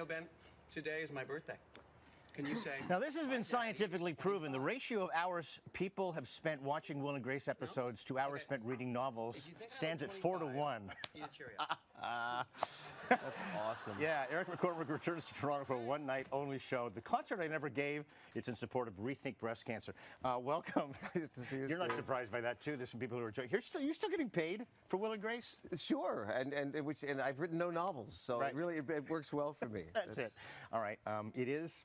know, Ben, today is my birthday. Can you say? Now, this has been scientifically proven. The ratio of hours people have spent watching Will and Grace episodes to hours spent reading novels stands at 4 to 1. Eat a Cheerio. That's awesome. Yeah, Eric McCormack returns to Toronto for a one-night-only show. The concert I never gave. It's in support of Rethink Breast Cancer. Welcome. Nice to see you. You're not surprised by that, too. There's some people who are joking. You're still getting paid for Will and Grace? Sure, and I've written no novels, so Right. it works well for me. That's it. All right. It is.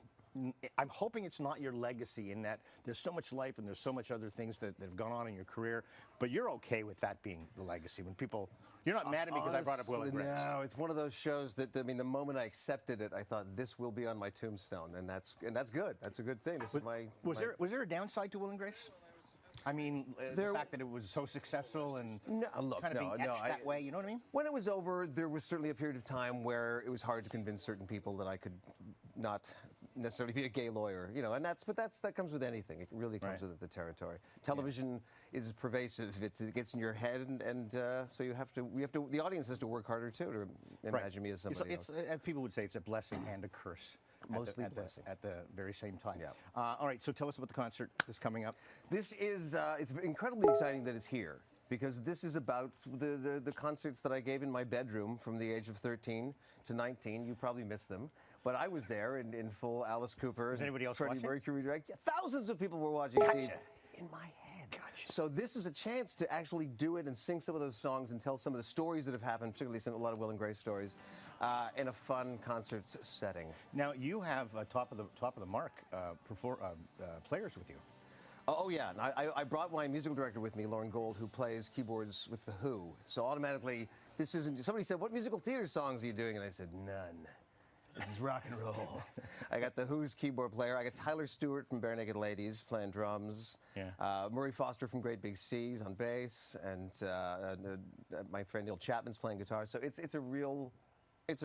I'm hoping it's not your legacy in that there's so much life and there's so much other things that have gone on in your career, but you're okay with that being the legacy. When people, you're not mad at me because I brought up Will and Grace. No, it's one of those shows that, I mean, the moment I accepted it, I thought this will be on my tombstone, and that's good. That's a good thing. This is my. Was there a downside to Will and Grace? I mean, the fact that it was so successful and kind of being etched that way, you know what I mean? When it was over, there was certainly a period of time where it was hard to convince certain people that I could not necessarily be a gay lawyer, you know, and that comes with anything. It really comes with the territory. Television is pervasive. It gets in your head, and so the audience has to work harder too to imagine me as somebody else. People would say it's a blessing and a curse. Mostly blessing. At the very same time. Yeah. All right, so tell us about the concert that's coming up. This is, it's incredibly exciting that it's here, because this is about the concerts that I gave in my bedroom from the age of 13 to 19. You probably missed them. But I was there in full Alice Cooper. Was anybody else Freddie watching? Mercury. Yeah, thousands of people were watching. Gotcha. In my head. Gotcha. So this is a chance to actually do it and sing some of those songs and tell some of the stories that have happened, particularly a lot of Will and Grace stories, in a fun concert setting. Now you have top of the mark players with you. Oh yeah, and I brought my musical director with me, Lauren Gold, who plays keyboards with The Who. So automatically, this isn't. Somebody said, "What musical theater songs are you doing?" And I said, "None. This is rock and roll." I got The Who's keyboard player. I got Tyler Stewart from Bare Naked Ladies playing drums. Yeah. Murray Foster from Great Big Seas on bass, and my friend Neil Chapman's playing guitar. So it's a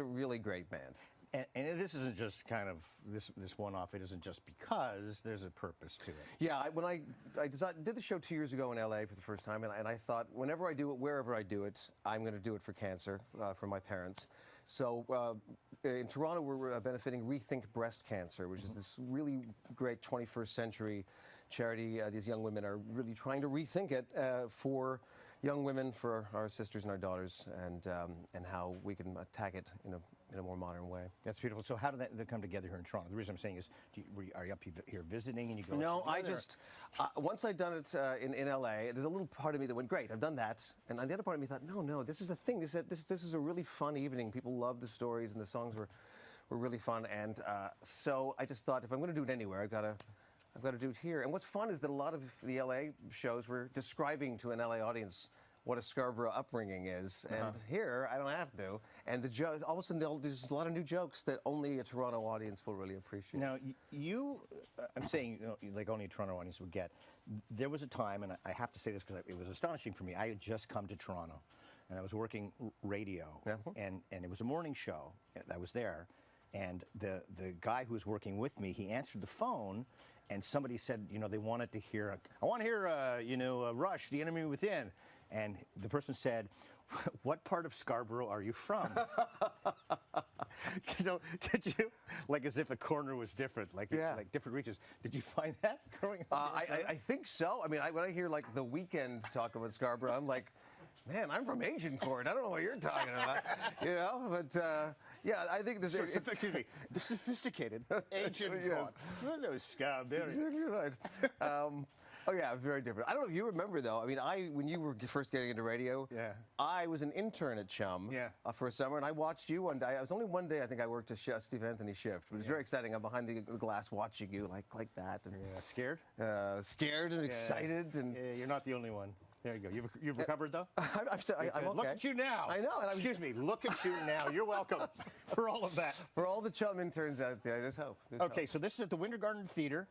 really great band. And this isn't just kind of this one-off. It isn't just because there's a purpose to it. Yeah, when I did the show 2 years ago in LA for the first time, and I thought whenever I do it, wherever I do it, I'm going to do it for cancer, for my parents. So in Toronto, we're benefiting Rethink Breast Cancer, which is this really great 21st century charity. These young women are really trying to rethink it for young women, for our sisters and our daughters, and how we can attack it in a more modern way. That's beautiful. So how did that come together here in Toronto? The reason I'm saying is, are you up here visiting and you go? No, I just once I'd done it in LA, there's a little part of me that went, great, I've done that, and the other part of me thought, no, this is a thing. This is a really fun evening. People loved the stories and the songs were really fun, and so I just thought, if I'm going to do it anywhere, I've got to do it here. And what's fun is that a lot of the LA shows were describing to an LA audience what a Scarborough upbringing is, and here I don't have to. And the jokes, all of a sudden, there's a lot of new jokes that only a Toronto audience will really appreciate. Now, I'm saying, like only a Toronto audience would get. There was a time, and I have to say this because it was astonishing for me. I had just come to Toronto, and I was working radio, and it was a morning show. I was there, and the guy who was working with me, he answered the phone. And somebody said, they wanted to hear, I want to hear, Rush, The Enemy Within. And the person said, what part of Scarborough are you from? So did you, like as if the corner was different, like different regions, did you find that growing up? I think so. I mean, when I hear like The Weeknd talk about Scarborough, I'm like, man, I'm from Agincourt. I don't know what you're talking about, but yeah, I think there's... Excuse me, the sophisticated Agincourt. Those Scarborough. Exactly right. Oh yeah, very different. I don't know if you remember though. I mean, when you were first getting into radio, I was an intern at Chum for a summer, and I watched you one day. It was only one day I think I worked a Steve Anthony shift, but it was very exciting. I'm behind the glass watching you like that. And, scared? Scared and excited. And you're not the only one. There you go. You've recovered though? I'm okay. Look at you now. I know. Excuse me. Look at you now. You're welcome for all of that. For all the Chum interns out there, there's hope. Okay, so this is at the Winter Garden Theatre.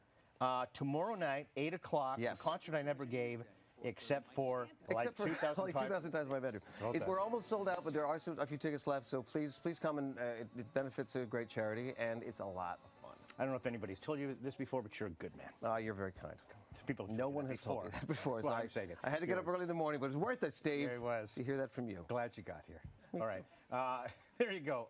Tomorrow night, 8 o'clock, a concert I never gave, except for 2,000 times in my bedroom. We're almost sold out, but there are a few tickets left, so please come, and it benefits a great charity, and it's a lot of fun. I don't know if anybody's told you this before, but you're a good man. You're very kind. No one has told me that before. Well, I'm saying it. I had to get up early in the morning, but it was worth it, Steve. It was. To hear that from you. Glad you got here. All right. There you go.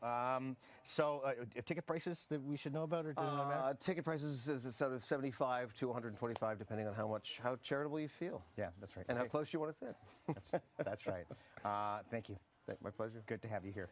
Ticket prices that we should know about, or does it not matter? Ticket prices is sort of 75 to 125, depending on how charitable you feel. Yeah, that's right. And how close you want to sit. That's right. Thank you. My pleasure. Good to have you here.